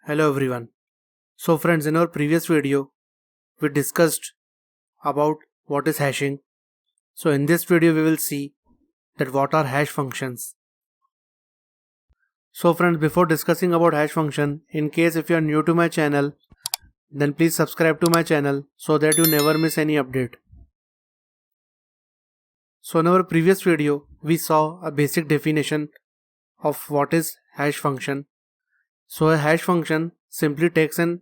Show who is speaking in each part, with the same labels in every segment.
Speaker 1: Hello everyone. So friends, in our previous video, we discussed about what is hashing. So in this video, we will see that what are hash functions. So friends, before discussing about hash function, in case if you are new to my channel, then please subscribe to my channel so that you never miss any update. So in our previous video, we saw a basic definition of what is hash function. So a hash function simply takes an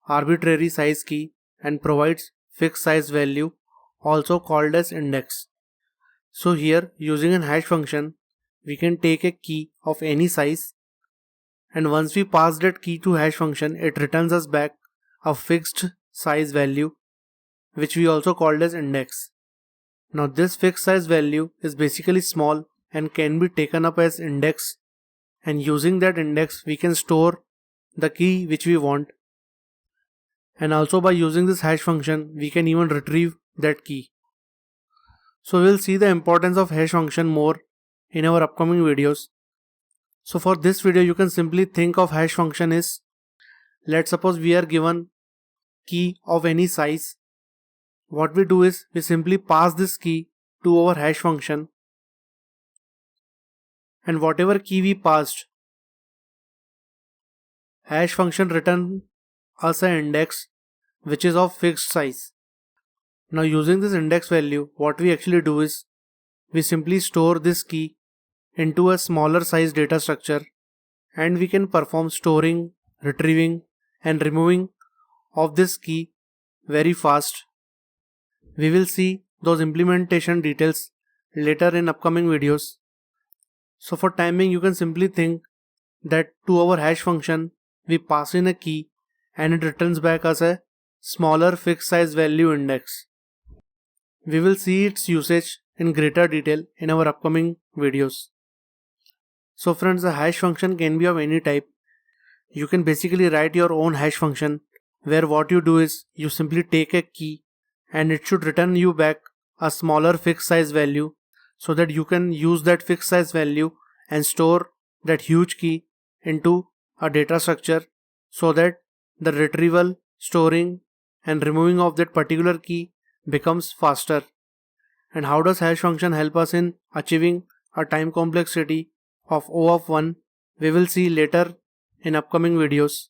Speaker 1: arbitrary size key and provides fixed size value, also called as index. So here, using an hash function, we can take a key of any size, and once we pass that key to hash function, it returns us back a fixed size value, which we also called as index. Now this fixed size value is basically small and can be taken up as index, and using that index we can store the key which we want, and also by using this hash function we can even retrieve that key. So we'll see the importance of hash function more in our upcoming videos. So for this video you can simply think of hash function is, let's suppose we are given key of any size. What we do is we simply pass this key to our hash function, and whatever key we passed, hash function return us an index which is of fixed size. Now using this index value, what we actually do is we simply store this key into a smaller size data structure, and we can perform storing, retrieving and removing of this key very fast. We will see those implementation details later in upcoming videos. So for timing, you can simply think that to our hash function we pass in a key and it returns back as a smaller fixed size value index. We will see its usage in greater detail in our upcoming videos. So friends, the hash function can be of any type. You can basically write your own hash function where what you do is you simply take a key and it should return you back a smaller fixed size value, so that you can use that fixed size value and store that huge key into a data structure, so that the retrieval, storing and removing of that particular key becomes faster. And how does hash function help us in achieving a time complexity of O of 1? We will see later in upcoming videos.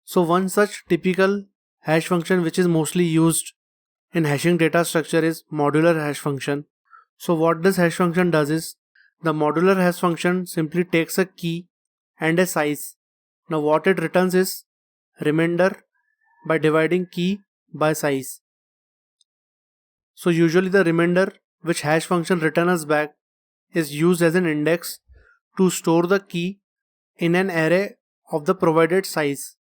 Speaker 1: So one such typical hash function which is mostly used in hashing data structure is modular hash function. So what this hash function does is, the modular hash function simply takes a key and a size. Now what it returns is remainder by dividing key by size. So usually the remainder which hash function returns us back is used as an index to store the key in an array of the provided size.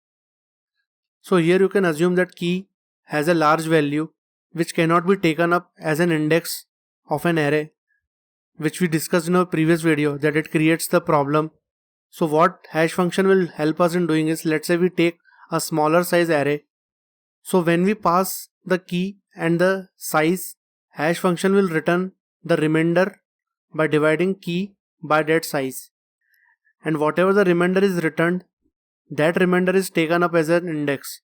Speaker 1: So here you can assume that key has a large value which cannot be taken up as an index of an array, which we discussed in our previous video, that it creates the problem. So what hash function will help us in doing is, let's say we take a smaller size array. So when we pass the key and the size, hash function will return the remainder by dividing key by that size. And whatever the remainder is returned, that remainder is taken up as an index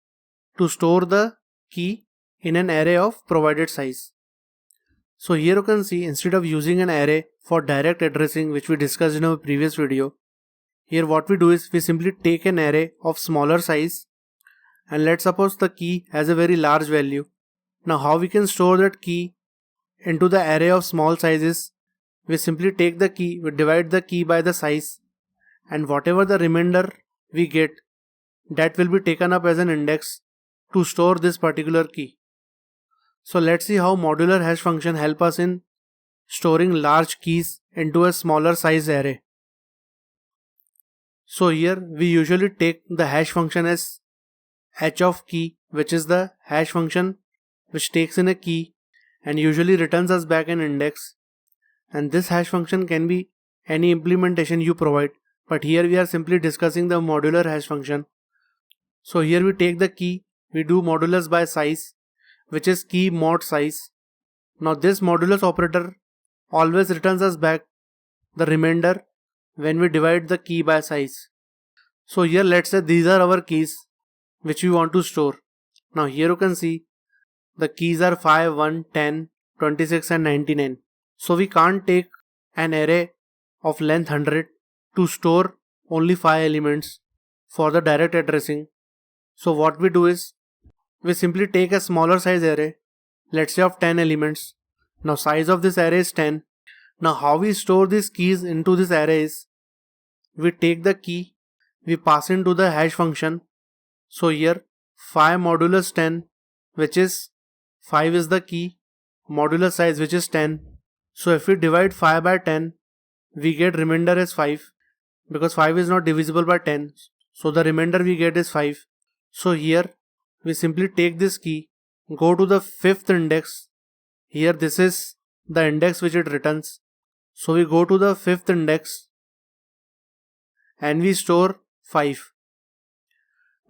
Speaker 1: to store the key in an array of provided size. So here you can see, instead of using an array for direct addressing, which we discussed in our previous video, here what we do is we simply take an array of smaller size, and let's suppose the key has a very large value. Now how we can store that key into the array of small sizes? We simply take the key, we divide the key by the size, and whatever the remainder we get, that will be taken up as an index to store this particular key. So let's see how modular hash function help us in storing large keys into a smaller size array. So here we usually take the hash function as h of key, which is the hash function which takes in a key and usually returns us back an index. And this hash function can be any implementation you provide, but here we are simply discussing the modular hash function. So here we take the key, we do modulus by size, which is key mod size. Now this modulus operator always returns us back the remainder when we divide the key by size. So here let's say these are our keys which we want to store. Now here you can see the keys are 5, 1, 10, 26 and 99. So we can't take an array of length 100 to store only 5 elements for the direct addressing. So what we do is we simply take a smaller size array, let's say of 10 elements. Now size of this array is 10. Now how we store these keys into this array is we take the key, we pass into the hash function. So here 5 modulus 10, which is 5 is the key, modulus size which is 10. So if we divide 5 by 10, we get remainder as 5 because 5 is not divisible by 10. So the remainder we get is 5. So here we simply take this key, go to the 5th index. Here this is the index which it returns. So we go to the 5th index and we store 5.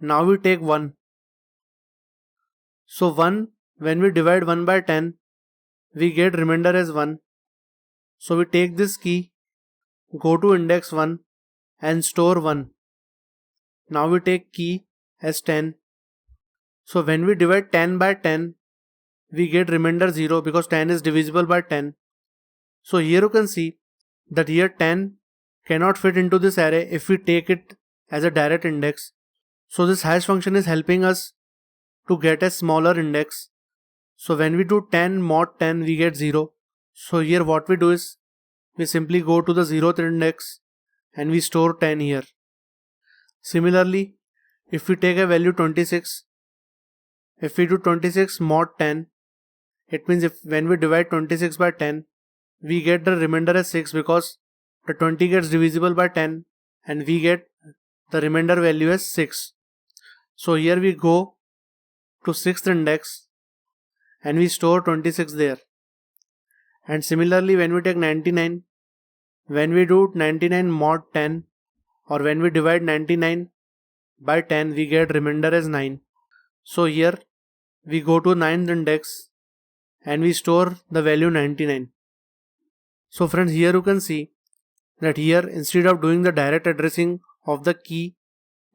Speaker 1: Now we take 1. So 1, when we divide 1 by 10, we get remainder as 1. So we take this key, go to index 1 and store 1. Now we take key as 10. So when we divide 10 by 10, we get remainder 0 because 10 is divisible by 10. So here you can see that here 10 cannot fit into this array if we take it as a direct index. So this hash function is helping us to get a smaller index. So when we do 10 mod 10, we get 0. So here what we do is we simply go to the 0th index and we store 10 here. Similarly, if we take a value 26, if we do 26 mod 10, it means if when we divide 26 by 10, we get the remainder as 6 because the 20 gets divisible by 10 and we get the remainder value as 6. So here we go to 6th index and we store 26 there. And similarly when we take 99, when we do 99 mod 10 or when we divide 99 by 10, we get remainder as 9. So here we go to 9th index and we store the value 99. So friends, here you can see that here instead of doing the direct addressing of the key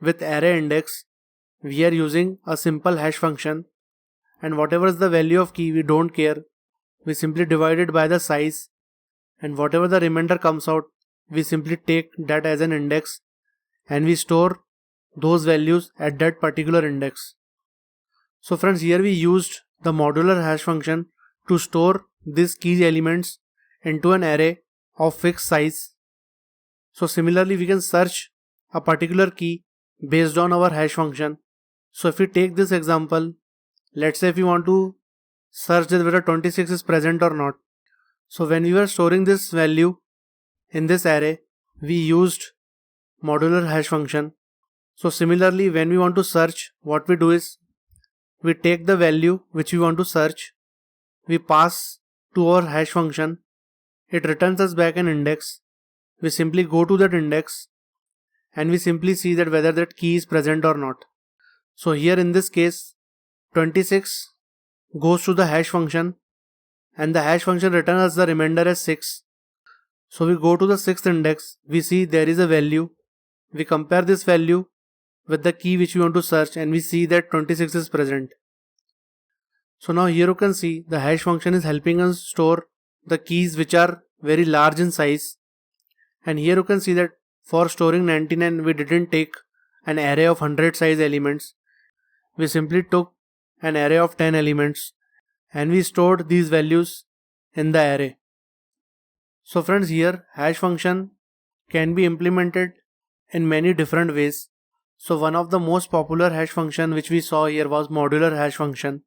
Speaker 1: with array index, we are using a simple hash function, and whatever is the value of key we don't care, we simply divide it by the size, and whatever the remainder comes out, we simply take that as an index and we store those values at that particular index. So friends, here we used the modular hash function to store these key elements into an array of fixed size. So similarly we can search a particular key based on our hash function. So if we take this example, let's say if we want to search that whether 26 is present or not. So when we were storing this value in this array, we used modular hash function. So similarly when we want to search, what we do is we take the value which we want to search, we pass to our hash function, it returns us back an index. We simply go to that index and we simply see that whether that key is present or not. So here in this case 26 goes to the hash function and the hash function returns us the remainder as 6. So we go to the 6th index, we see there is a value, we compare this value with the key which we want to search and we see that 26 is present. So now here you can see the hash function is helping us store the keys which are very large in size, and here you can see that for storing 99 we didn't take an array of 100 size elements, we simply took an array of 10 elements and we stored these values in the array. So friends, here hash function can be implemented in many different ways. So one of the most popular hash function which we saw here was modular hash function.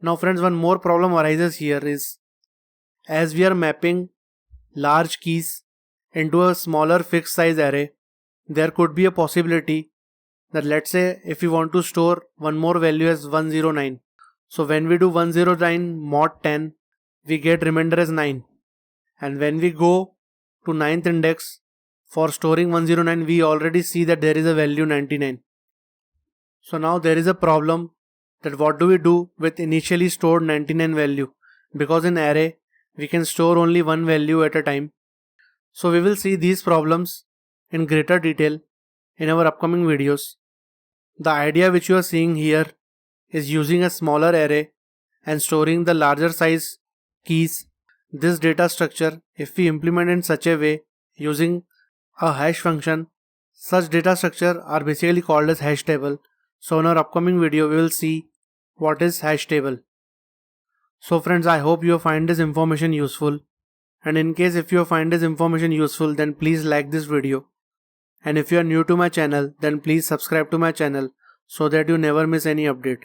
Speaker 1: Now friends, one more problem arises here is as we are mapping large keys into a smaller fixed size array, there could be a possibility that let's say if we want to store one more value as 109. So when we do 109 mod 10, we get remainder as 9. And when we go to 9th index for storing 109, we already see that there is a value 99. So now there is a problem that what do we do with initially stored 99 value, because in array we can store only one value at a time. So we will see these problems in greater detail in our upcoming videos. The idea which you are seeing here is using a smaller array and storing the larger size keys. This data structure, if we implement in such a way using a hash function, such data structure are basically called as hash table. So in our upcoming video we will see what is hash table. So friends, I hope you find this information useful, and in case if you find this information useful, then please like this video, and if you are new to my channel, then please subscribe to my channel so that you never miss any update.